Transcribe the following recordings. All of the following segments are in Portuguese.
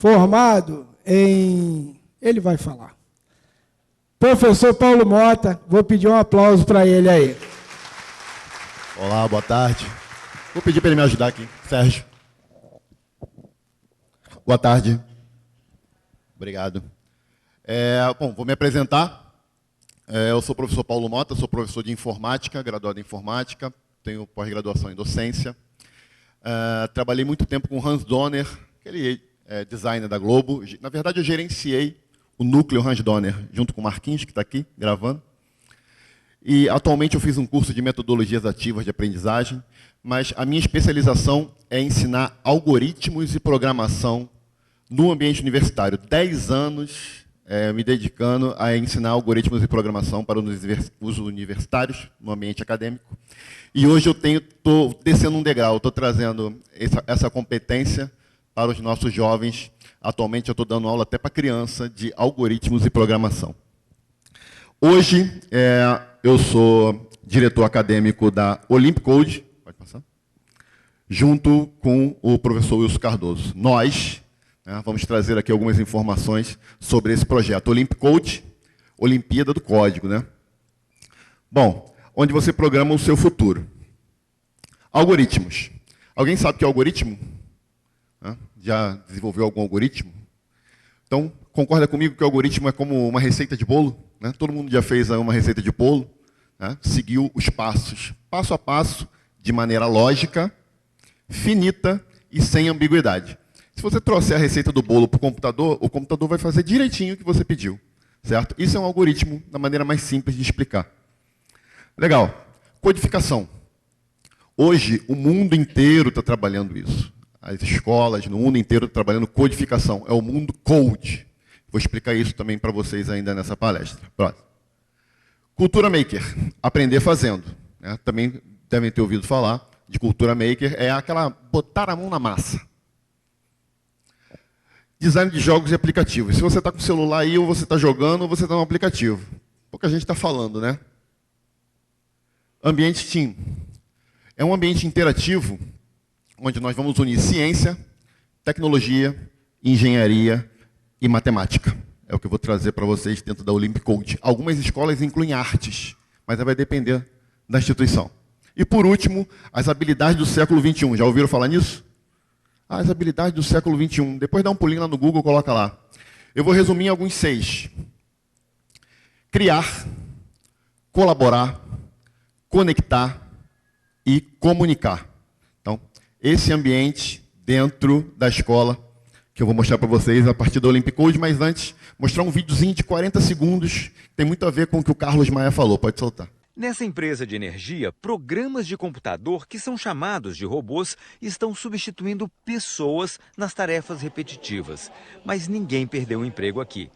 formado em... Ele vai falar. Professor Paulo Mota, vou pedir um aplauso para ele aí. Olá, boa tarde. Vou pedir para ele me ajudar aqui. Sérgio. Boa tarde. Obrigado. Bom, vou me apresentar. Eu sou o professor Paulo Mota, sou professor de informática, graduado em informática, tenho pós-graduação em docência. Trabalhei muito tempo com Hans Donner, aquele designer da Globo. Na verdade, eu gerenciei o núcleo Hans Donner, junto com o Marquinhos, que está aqui, gravando. E, atualmente, eu fiz um curso de metodologias ativas de aprendizagem, mas a minha especialização é ensinar algoritmos e programação no ambiente universitário. 10 anos me dedicando a ensinar algoritmos e programação para os universitários no ambiente acadêmico. E hoje eu estou descendo um degrau, estou trazendo essa competência para os nossos jovens. Atualmente eu estou dando aula até para criança de algoritmos e programação. Hoje eu sou diretor acadêmico da Olymp Code, pode passar, junto com o professor Wilson Cardoso. Nós vamos trazer aqui algumas informações sobre esse projeto. Olymp Code, Olimpíada do Código, né? Bom, onde você programa o seu futuro. Algoritmos. Alguém sabe o que é algoritmo? Já desenvolveu algum algoritmo? Então, concorda comigo que o algoritmo é como uma receita de bolo? Né? Todo mundo já fez uma receita de bolo, né? Seguiu os passos, passo a passo, de maneira lógica, finita e sem ambiguidade. Se você trouxer a receita do bolo para o computador vai fazer direitinho o que você pediu. Certo? Isso é um algoritmo, da maneira mais simples de explicar. Legal. Codificação. Hoje, o mundo inteiro está trabalhando isso. As escolas, no mundo inteiro, estão trabalhando codificação. É o mundo code. Vou explicar isso também para vocês ainda nessa palestra. Próximo. Cultura maker. Aprender fazendo. Também devem ter ouvido falar de cultura maker. É aquela botar a mão na massa. Design de jogos e aplicativos. Se você está com o celular aí, ou você está jogando, ou você está no aplicativo. Pouca gente está falando, né? Ambiente Team. É um ambiente interativo, onde nós vamos unir ciência, tecnologia, engenharia e matemática. É o que eu vou trazer para vocês dentro da Olymp Code. Algumas escolas incluem artes, mas vai depender da instituição. E, por último, as habilidades do século XXI. Já ouviram falar nisso? As habilidades do século XXI. Depois dá um pulinho lá no Google, coloca lá. Eu vou resumir em alguns 6. Criar, colaborar, conectar e comunicar. Então, esse ambiente dentro da escola, que eu vou mostrar para vocês a partir da Olymp Code, mas antes, mostrar um videozinho de 40 segundos, que tem muito a ver com o que o Carlos Maia falou. Pode soltar. Nessa empresa de energia, programas de computador, que são chamados de robôs, estão substituindo pessoas nas tarefas repetitivas. Mas ninguém perdeu o emprego aqui.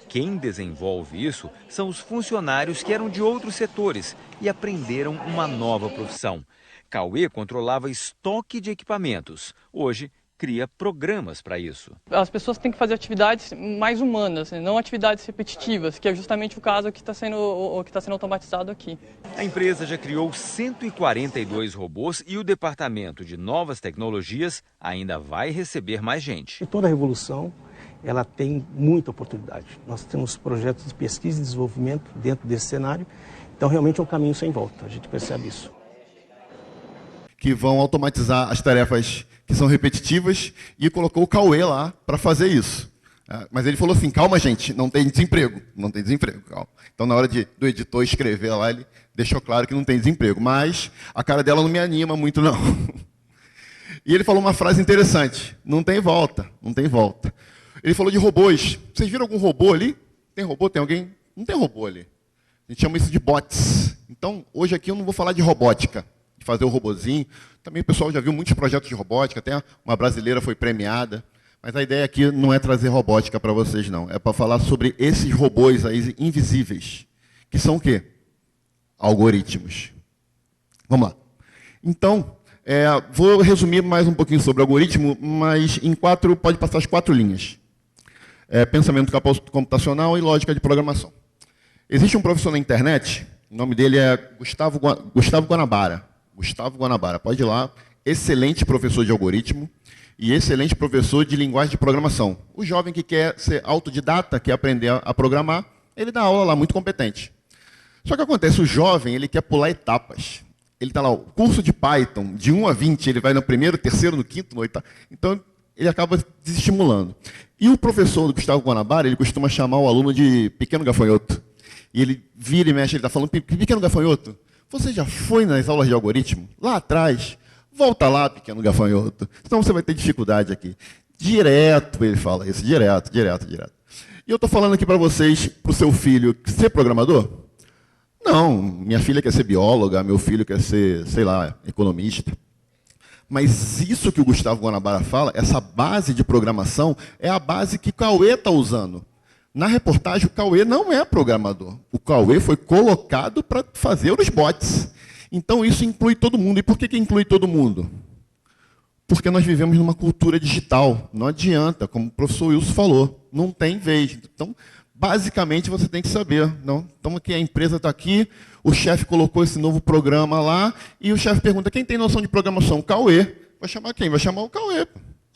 Quem desenvolve isso são os funcionários que eram de outros setores e aprenderam uma nova profissão. Cauê controlava estoque de equipamentos. Hoje, cria programas para isso. As pessoas têm que fazer atividades mais humanas, não atividades repetitivas, que é justamente o caso que está sendo automatizado aqui. A empresa já criou 142 robôs e o departamento de novas tecnologias ainda vai receber mais gente. E toda a revolução, ela tem muita oportunidade. Nós temos projetos de pesquisa e desenvolvimento dentro desse cenário, então realmente é um caminho sem volta, a gente percebe isso. Que vão automatizar as tarefas que são repetitivas, e colocou o Cauê lá para fazer isso. Mas ele falou assim, calma gente, não tem desemprego. Não tem desemprego, calma. Então, na hora do editor escrever lá, ele deixou claro que não tem desemprego. Mas a cara dela não me anima muito, não. E ele falou uma frase interessante, não tem volta, não tem volta. Ele falou de robôs. Vocês viram algum robô ali? Tem robô? Tem alguém? Não tem robô ali. A gente chama isso de bots. Então, hoje aqui eu não vou falar de robótica, de fazer o robozinho. Também o pessoal já viu muitos projetos de robótica, até uma brasileira foi premiada. Mas a ideia aqui não é trazer robótica para vocês, não. É para falar sobre esses robôs aí invisíveis, que são o quê? Algoritmos. Vamos lá. Então, vou resumir mais um pouquinho sobre algoritmo, mas pode passar as 4 linhas. Pensamento computacional e lógica de programação. Existe um professor na internet, o nome dele é Gustavo Guanabara. Gustavo Guanabara, pode ir lá, excelente professor de algoritmo. e excelente professor de linguagem de programação. O jovem que quer ser autodidata, quer aprender a programar, ele dá aula lá, muito competente. Só que acontece, o jovem, ele quer pular etapas. Ele está lá, o curso de Python, de 1 a 20, ele vai no primeiro, terceiro, no quinto, no oitavo. Então, ele acaba desestimulando. E o professor do Gustavo Guanabara, ele costuma chamar o aluno de pequeno gafanhoto. E ele vira e mexe, ele está falando, pequeno gafanhoto, você já foi nas aulas de algoritmo? Lá atrás, volta lá, pequeno gafanhoto. Senão você vai ter dificuldade aqui. Direto ele fala isso, direto. E eu estou falando aqui para vocês, para o seu filho, ser programador? Não, minha filha quer ser bióloga, meu filho quer ser, sei lá, economista. Mas isso que o Gustavo Guanabara fala, essa base de programação, é a base que o Cauê está usando. Na reportagem, o Cauê não é programador. O Cauê foi colocado para fazer os bots. Então, isso inclui todo mundo. E por que inclui todo mundo? Porque nós vivemos numa cultura digital. Não adianta, como o professor Wilson falou, não tem vez. Então, basicamente, você tem que saber. Não? Então, aqui, a empresa está aqui, o chefe colocou esse novo programa lá, e o chefe pergunta, quem tem noção de programação? Cauê. Vai chamar quem? Vai chamar o Cauê.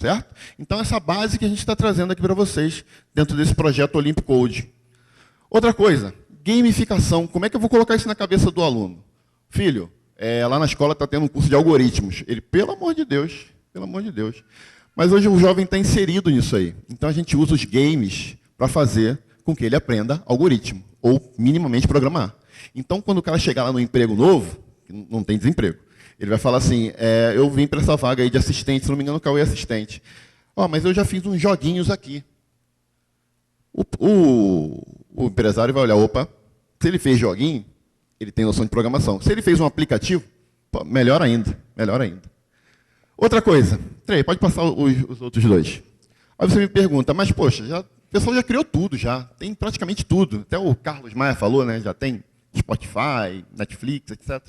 Certo? Então, essa base que a gente está trazendo aqui para vocês, dentro desse projeto Olymp Code. Outra coisa, gamificação. Como é que eu vou colocar isso na cabeça do aluno? Filho, lá na escola está tendo um curso de algoritmos. Ele, pelo amor de Deus. Mas hoje o jovem está inserido nisso aí. Então, a gente usa os games para fazer com que ele aprenda algoritmo, ou minimamente programar. Então, quando o cara chegar lá no emprego novo, não tem desemprego, ele vai falar assim, eu vim para essa vaga aí de assistente, se não me engano, o Cauê é assistente. Mas eu já fiz uns joguinhos aqui. O empresário vai olhar, opa, se ele fez joguinho, ele tem noção de programação. Se ele fez um aplicativo, melhor ainda. Outra coisa, Trey, pode passar os outros dois. Aí você me pergunta, mas poxa, o pessoal já criou tudo, já tem praticamente tudo. Até o Carlos Maia falou, né? Já tem Spotify, Netflix, etc.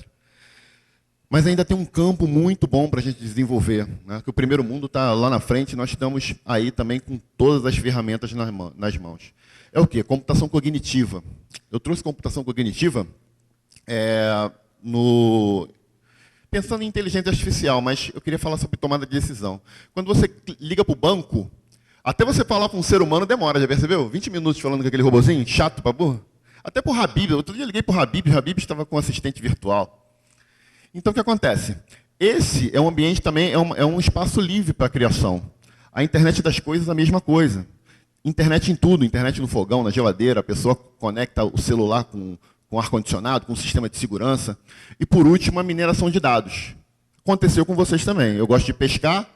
Mas ainda tem um campo muito bom para a gente desenvolver, né? Que o primeiro mundo está lá na frente, nós estamos aí também com todas as ferramentas nas mãos. É o quê? Computação cognitiva. Eu trouxe computação cognitiva pensando em inteligência artificial, mas eu queria falar sobre tomada de decisão. Quando você liga para o banco, até você falar com um ser humano demora, já percebeu? 20 minutos falando com aquele robozinho, chato para burro. Até para o Habib, outro dia eu liguei para o Habib estava com um assistente virtual. Então, o que acontece? Esse é um ambiente também, é um espaço livre para a criação. A internet das coisas, a mesma coisa. Internet em tudo, internet no fogão, na geladeira, a pessoa conecta o celular com ar-condicionado, com sistema de segurança. E, por último, a mineração de dados. Aconteceu com vocês também. Eu gosto de pescar,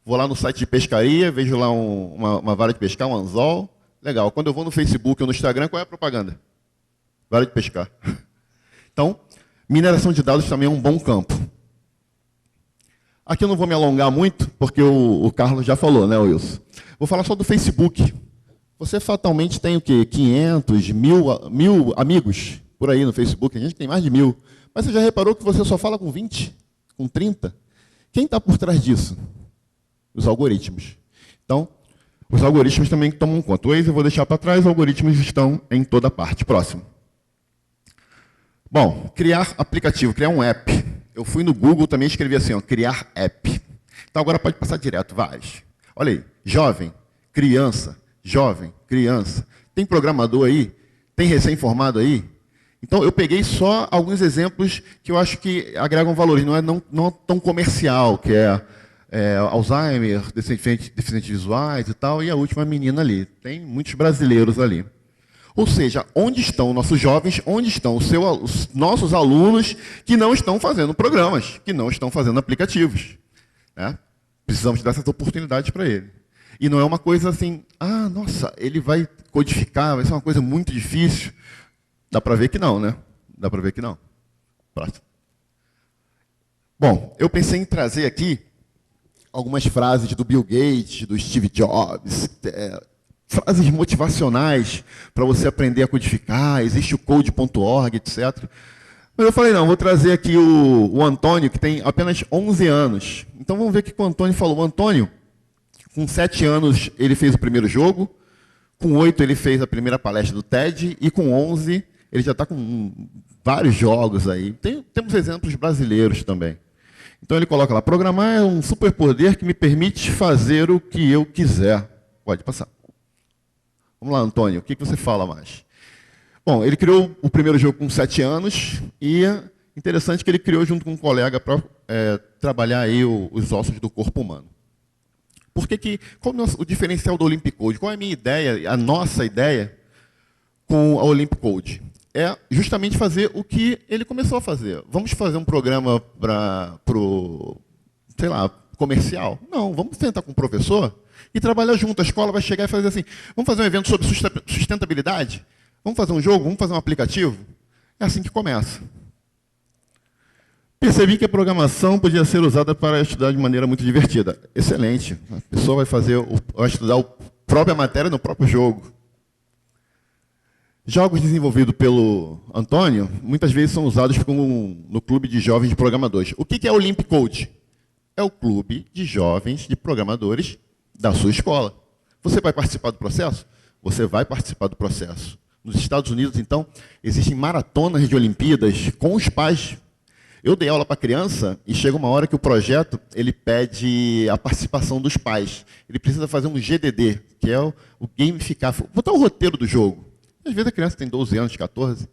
vou lá no site de pescaria, vejo lá uma vara de pescar, um anzol. Legal. Quando eu vou no Facebook ou no Instagram, qual é a propaganda? Vara de pescar. Então, mineração de dados também é um bom campo. Aqui eu não vou me alongar muito, porque o Carlos já falou, né, Wilson? Vou falar só do Facebook. Você fatalmente tem o quê? 500, 1000 amigos por aí no Facebook. A gente tem mais de 1000. Mas você já reparou que você só fala com 20? Com 30? Quem está por trás disso? Os algoritmos. Então, os algoritmos também tomam conta. O Waze eu vou deixar para trás, os algoritmos estão em toda parte. Próximo. Bom, criar aplicativo, criar um app. Eu fui no Google também e escrevi assim, criar app. Então agora pode passar direto, vários. Olha aí, jovem, criança. Tem programador aí? Tem recém-formado aí? Então eu peguei só alguns exemplos que eu acho que agregam valores, não tão comercial, que é Alzheimer, deficientes visuais e tal, e a última menina ali. Tem muitos brasileiros ali. Ou seja, onde estão nossos jovens, onde estão os nossos alunos que não estão fazendo programas, que não estão fazendo aplicativos? Né? Precisamos dar essas oportunidades para ele. E não é uma coisa assim, nossa, ele vai codificar, vai ser uma coisa muito difícil. Dá para ver que não, né? Dá para ver que não. Próximo. Bom, eu pensei em trazer aqui algumas frases do Bill Gates, do Steve Jobs, frases motivacionais para você aprender a codificar, existe o code.org, etc. Mas eu falei, não, vou trazer aqui o Antônio, que tem apenas 11 anos. Então vamos ver o que o Antônio falou. O Antônio, com 7 anos, ele fez o primeiro jogo, com 8 ele fez a primeira palestra do TED, e com 11 ele já está com vários jogos aí. Temos exemplos brasileiros também. Então ele coloca lá, programar é um superpoder que me permite fazer o que eu quiser. Pode passar. Vamos lá, Antônio, o que você fala mais? Bom, ele criou o primeiro jogo com 7 anos e é interessante que ele criou junto com um colega para trabalhar aí os ossos do corpo humano. Qual é o diferencial do Olympic Code? Qual é a minha ideia, a nossa ideia com a Olympic Code? É justamente fazer o que ele começou a fazer. Vamos fazer um programa para o, sei lá, comercial? Não, vamos sentar com o professor e trabalhar junto. A escola vai chegar e fazer assim, vamos fazer um evento sobre sustentabilidade? Vamos fazer um jogo? Vamos fazer um aplicativo? É assim que começa. Percebi que a programação podia ser usada para estudar de maneira muito divertida. Excelente. A pessoa vai estudar a própria matéria no próprio jogo. Jogos desenvolvidos pelo Antônio, muitas vezes são usados no clube de jovens de programadores. O que é o Olympic Code? É o clube de jovens de programadores da sua escola. Você vai participar do processo? Você vai participar do processo. Nos Estados Unidos, então, existem maratonas de Olimpíadas com os pais. Eu dei aula para criança e chega uma hora que o projeto ele pede a participação dos pais. Ele precisa fazer um GDD, que é o gamificar, botar o roteiro do jogo. Às vezes a criança tem 12 anos, 14.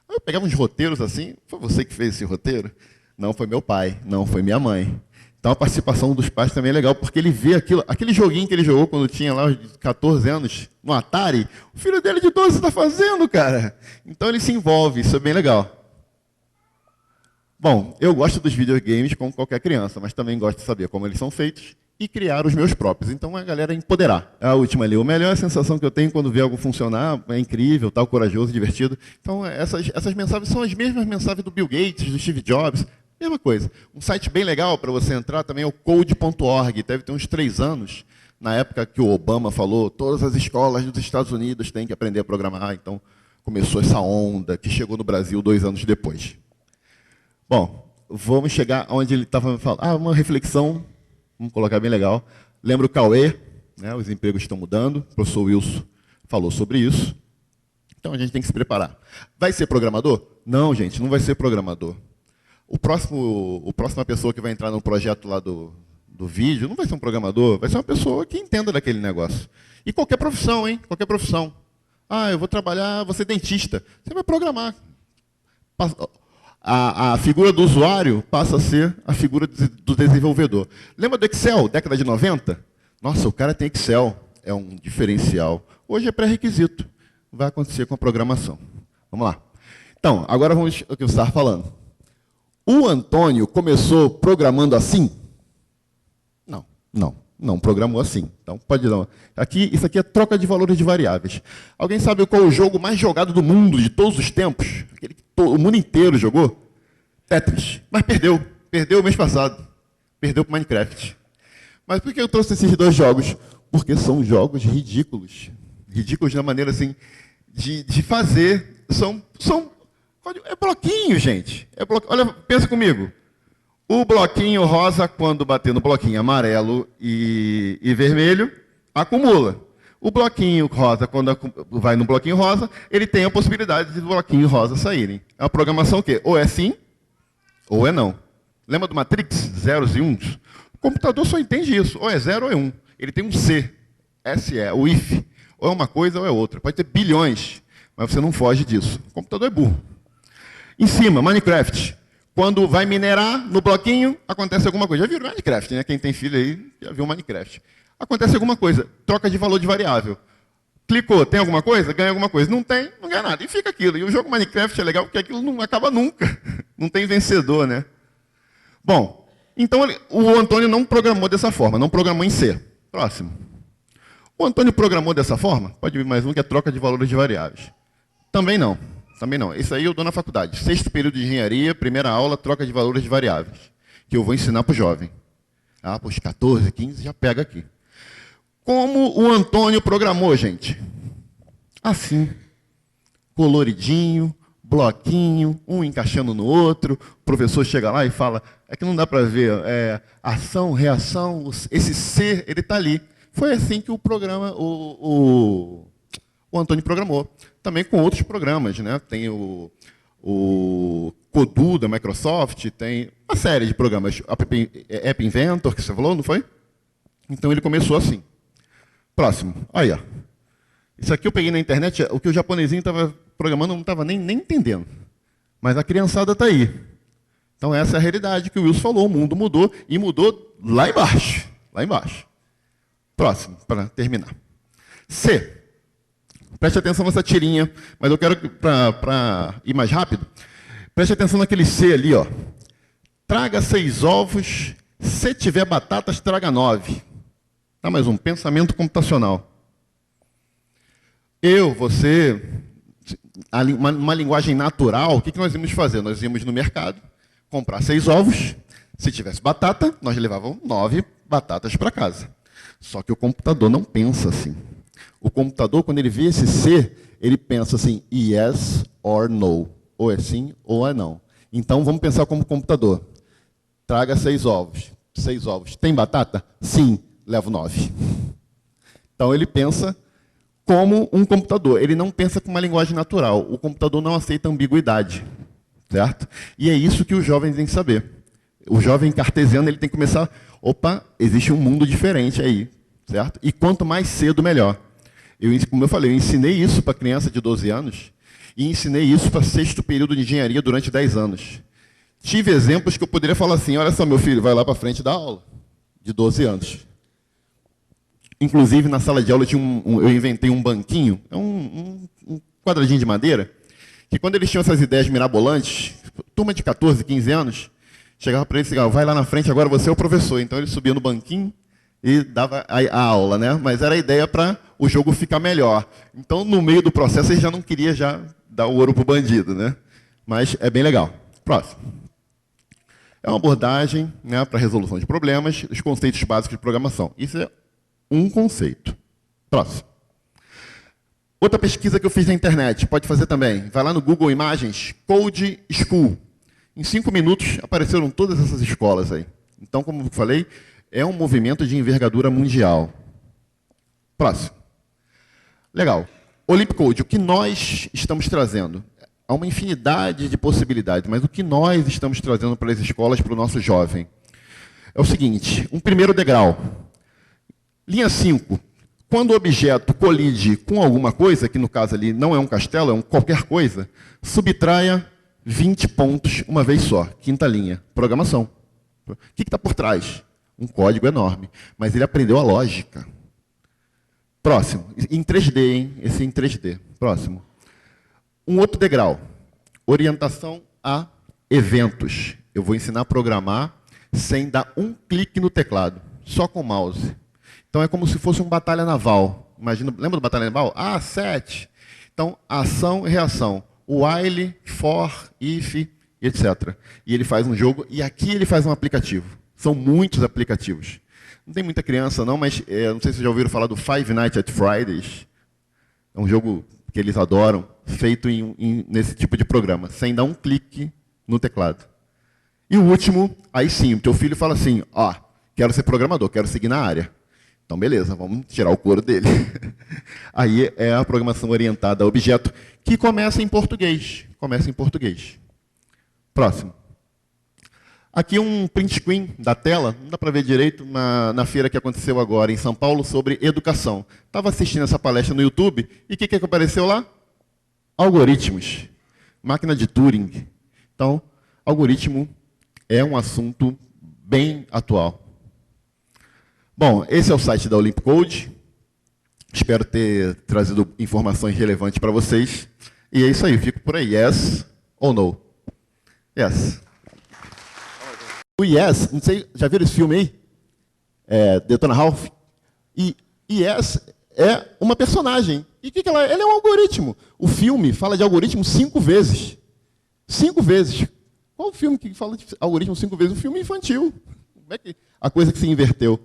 Eu pegava uns roteiros assim, foi você que fez esse roteiro? Não, foi meu pai, não, foi minha mãe. Então a participação dos pais também é legal, porque ele vê aquele joguinho que ele jogou quando tinha lá os 14 anos, no Atari, o filho dele de 12 está fazendo, cara. Então ele se envolve, isso é bem legal. Bom, eu gosto dos videogames como qualquer criança, mas também gosto de saber como eles são feitos e criar os meus próprios. Então, a galera empoderar. A última ali, a melhor sensação que eu tenho quando vê algo funcionar, é incrível, tal, corajoso, divertido. Então, essas mensagens são as mesmas mensagens do Bill Gates, do Steve Jobs, mesma coisa. Um site bem legal para você entrar também é o code.org, deve ter uns 3 anos, na época que o Obama falou, todas as escolas dos Estados Unidos têm que aprender a programar, então começou essa onda que chegou no Brasil 2 anos depois. Bom, vamos chegar onde ele estava falando. Uma reflexão, vamos colocar bem legal. Lembra o Cauê, né, os empregos estão mudando, o professor Wilson falou sobre isso. Então a gente tem que se preparar. Vai ser programador? Não, gente, não vai ser programador. O próxima pessoa que vai entrar no projeto lá do vídeo não vai ser um programador, vai ser uma pessoa que entenda daquele negócio. E qualquer profissão, hein? Qualquer profissão. Eu vou trabalhar, vou ser dentista. Você vai programar. A figura do usuário passa a ser a figura do desenvolvedor. Lembra do Excel, década de 90? Nossa, o cara tem Excel, é um diferencial. Hoje é pré-requisito. Vai acontecer com a programação. Vamos lá. Então, agora vamos ao que você estava falando. O Antônio começou programando assim? Não programou assim. Então, pode dar uma... Isso aqui é troca de valores de variáveis. Alguém sabe qual é o jogo mais jogado do mundo, de todos os tempos? Aquele que o mundo inteiro jogou? Tetris. Mas perdeu. Perdeu o mês passado. Perdeu para o Minecraft. Mas por que eu trouxe esses 2 jogos? Porque são jogos ridículos. Ridículos na maneira assim de fazer. É bloquinho, gente. Olha, pensa comigo. O bloquinho rosa, quando bater no bloquinho amarelo e vermelho, acumula. O bloquinho rosa, quando vai no bloquinho rosa, ele tem a possibilidade de bloquinho rosa saírem. É uma programação o quê? Ou é sim, ou é não. Lembra do Matrix? Zeros e uns? O computador só entende isso. Ou é 0 ou é 1. Ele tem um C. SE, o if. Ou é uma coisa ou é outra. Pode ter bilhões, mas você não foge disso. O computador é burro. Em cima, Minecraft. Quando vai minerar no bloquinho, acontece alguma coisa. Já viram Minecraft, né? Quem tem filho aí já viu Minecraft. Acontece alguma coisa, troca de valor de variável. Clicou, tem alguma coisa? Ganha alguma coisa. Não tem, não ganha nada. E fica aquilo. E o jogo Minecraft é legal porque aquilo não acaba nunca. Não tem vencedor, né? Bom, então o Antônio não programou dessa forma, não programou em C. Próximo. O Antônio programou dessa forma? Pode vir mais um, que é troca de valores de variáveis. Também não. Também não. Isso aí eu dou na faculdade. 6º período de engenharia, primeira aula, troca de valores de variáveis. Que eu vou ensinar para o jovem. Para os 14, 15, já pega aqui. Como o Antônio programou, gente? Assim. Coloridinho, bloquinho, um encaixando no outro. O professor chega lá e fala, é que não dá para ver, ação, reação, esse C, ele está ali. Foi assim que o Antônio programou. Também com outros programas, né? Tem o Codu, da Microsoft, tem uma série de programas. App Inventor, que você falou, não foi? Então ele começou assim. Próximo. Aí, ó. Isso aqui eu peguei na internet, o que o japonesinho estava programando não estava nem entendendo. Mas a criançada está aí. Então essa é a realidade que o Wilson falou, o mundo mudou, e mudou lá embaixo. Lá embaixo. Próximo, para terminar. C. Preste atenção nessa tirinha, mas eu quero, para ir mais rápido, preste atenção naquele C ali, ó. Traga 6 ovos, se tiver batatas, traga 9. Tá, mais um, pensamento computacional. Eu, você, uma linguagem natural, o que nós íamos fazer? Nós íamos no mercado, comprar 6 ovos, se tivesse batata, nós levávamos 9 batatas para casa. Só que o computador não pensa assim. O computador, quando ele vê esse C, ele pensa assim, yes or no. Ou é sim ou é não. Então, vamos pensar como computador. Traga 6 ovos. 6 ovos. Tem batata? Sim. Levo 9. Então, ele pensa como um computador. Ele não pensa com uma linguagem natural. O computador não aceita ambiguidade. Certo? E é isso que os jovens têm que saber. O jovem cartesiano ele tem que começar... Opa, existe um mundo diferente aí. Certo? E quanto mais cedo, melhor. Como eu falei, eu ensinei isso para criança de 12 anos e ensinei isso para 6º período de engenharia durante 10 anos. Tive exemplos que eu poderia falar assim, olha só, meu filho, vai lá para frente da aula, de 12 anos. Inclusive, na sala de aula, eu inventei um banquinho, um quadradinho de madeira, que quando eles tinham essas ideias mirabolantes, turma de 14, 15 anos, chegava para eles e dizia, vai lá na frente, agora você é o professor. Então, ele subia no banquinho e dava a aula, né? Mas era a ideia para o jogo ficar melhor. Então, no meio do processo, ele já não queria já dar o ouro para o bandido, né? Mas é bem legal. Próximo. É uma abordagem, né, para resolução de problemas, os conceitos básicos de programação. Isso é um conceito. Próximo. Outra pesquisa que eu fiz na internet, pode fazer também. Vai lá no Google Imagens, Code School. Em 5 minutos, apareceram todas essas escolas aí. Então, como eu falei, é um movimento de envergadura mundial. Próximo. Legal. Olymp Code, o que nós estamos trazendo? Há uma infinidade de possibilidades, mas o que nós estamos trazendo para as escolas, para o nosso jovem? É o seguinte, um primeiro degrau. Linha 5. Quando o objeto colide com alguma coisa, que no caso ali não é um castelo, é qualquer coisa, subtraia 20 pontos uma vez só. 5ª linha. Programação. O que está por trás? Um código enorme. Mas ele aprendeu a lógica. Próximo. Em 3D, hein? Esse em 3D. Próximo. Um outro degrau. Orientação a eventos. Eu vou ensinar a programar sem dar um clique no teclado. Só com o mouse. Então, é como se fosse uma batalha naval. Imagina, lembra da batalha naval? Ah, 7. Então, ação e reação. While, for, if, etc. E ele faz um jogo, e aqui ele faz um aplicativo. São muitos aplicativos. Não tem muita criança, não, mas não sei se vocês já ouviram falar do Five Nights at Fridays. É um jogo que eles adoram, feito nesse tipo de programa, sem dar um clique no teclado. E o último, aí sim, o teu filho fala assim, ó, quero ser programador, quero seguir na área. Então, beleza, vamos tirar o couro dele. Aí é a programação orientada a objeto, que começa em português. Começa em português. Próximo. Aqui um print screen da tela, não dá para ver direito, na feira que aconteceu agora em São Paulo, sobre educação. Estava assistindo essa palestra no YouTube, e o que apareceu lá? Algoritmos. Máquina de Turing. Então, algoritmo é um assunto bem atual. Bom, esse é o site da Olymp Code. Espero ter trazido informações relevantes para vocês. E é isso aí, fico por aí. Yes ou no? Yes. O Yes, não sei, já viram esse filme aí? Detona Ralph? E Yes é uma personagem. E o que ela é? Ela é um algoritmo. O filme fala de algoritmo 5 vezes. 5 vezes. Qual o filme que fala de algoritmo 5 vezes? Um filme infantil. Como é que a coisa que se inverteu?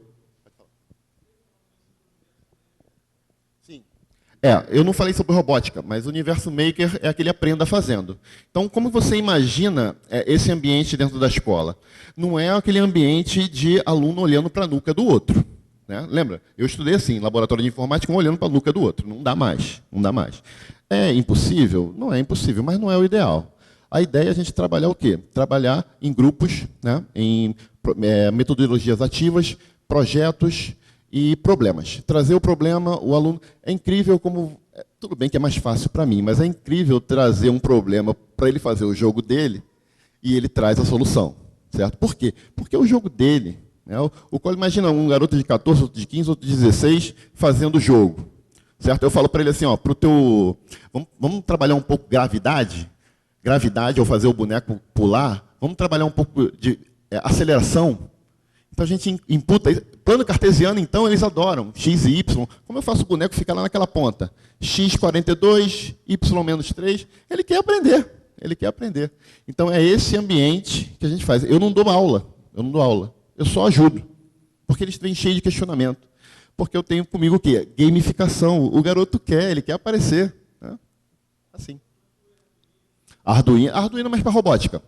Eu não falei sobre robótica, mas o Universo Maker é aquele aprenda fazendo. Então, como você imagina esse ambiente dentro da escola? Não é aquele ambiente de aluno olhando para a nuca do outro. Né? Lembra? Eu estudei assim, laboratório de informática, um olhando para a nuca do outro. Não dá mais. Não dá mais. É impossível? Não é impossível, mas não é o ideal. A ideia é a gente trabalhar o quê? Trabalhar em grupos, né, em metodologias ativas, projetos e problemas. Trazer o problema, o aluno... É incrível como... Tudo bem que é mais fácil para mim, mas é incrível trazer um problema para ele fazer o jogo dele e ele traz a solução. Certo? Por quê? Porque o jogo dele... Né, imagina um garoto de 14, outro de 15, outro de 16 fazendo o jogo. Certo? Eu falo para ele assim, ó, vamos trabalhar um pouco gravidade, ao fazer o boneco pular, vamos trabalhar um pouco de aceleração. Então a gente imputa, plano cartesiano, então, eles adoram, x e y. Como eu faço o boneco ficar lá naquela ponta? X 42, y menos 3, ele quer aprender. Então é esse ambiente que a gente faz. Eu não dou aula, eu só ajudo, porque eles vêm cheios de questionamento. Porque eu tenho comigo o quê? Gamificação. O garoto ele quer aparecer. Né? Assim. Arduino mais para robótica.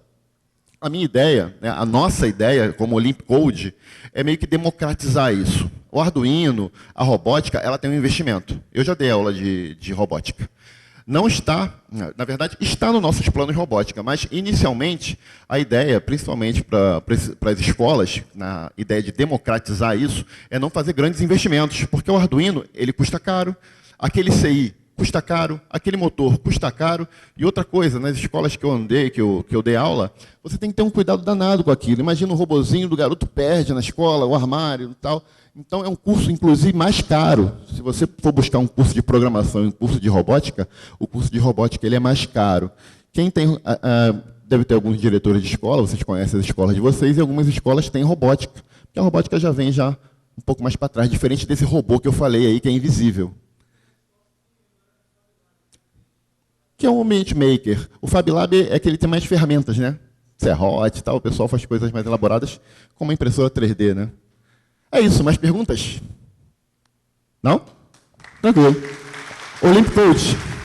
A minha ideia, né, a nossa ideia, como Olymp Code, é meio que democratizar isso. O Arduino, a robótica, ela tem um investimento. Eu já dei aula de robótica. Não está, na verdade, está nos nossos planos de robótica, mas, inicialmente, a ideia, principalmente para as escolas, na ideia de democratizar isso, é não fazer grandes investimentos, porque o Arduino, ele custa caro, aquele CI custa caro, aquele motor custa caro, e outra coisa, nas escolas que eu andei, que eu dei aula, você tem que ter um cuidado danado com aquilo. Imagina o robozinho do garoto perde na escola, o armário e tal. Então é um curso, inclusive, mais caro. Se você for buscar um curso de programação e um curso de robótica, o curso de robótica ele é mais caro. Quem tem, deve ter alguns diretores de escola, vocês conhecem as escolas de vocês, e algumas escolas têm robótica. Porque a robótica já vem um pouco mais para trás, diferente desse robô que eu falei aí, que é invisível. Que é um ambiente maker. O FabLab é que ele tem mais ferramentas, né? Serrote e tal, o pessoal faz coisas mais elaboradas com uma impressora 3D, né? É isso, mais perguntas? Não? Tranquilo. Olymp Code.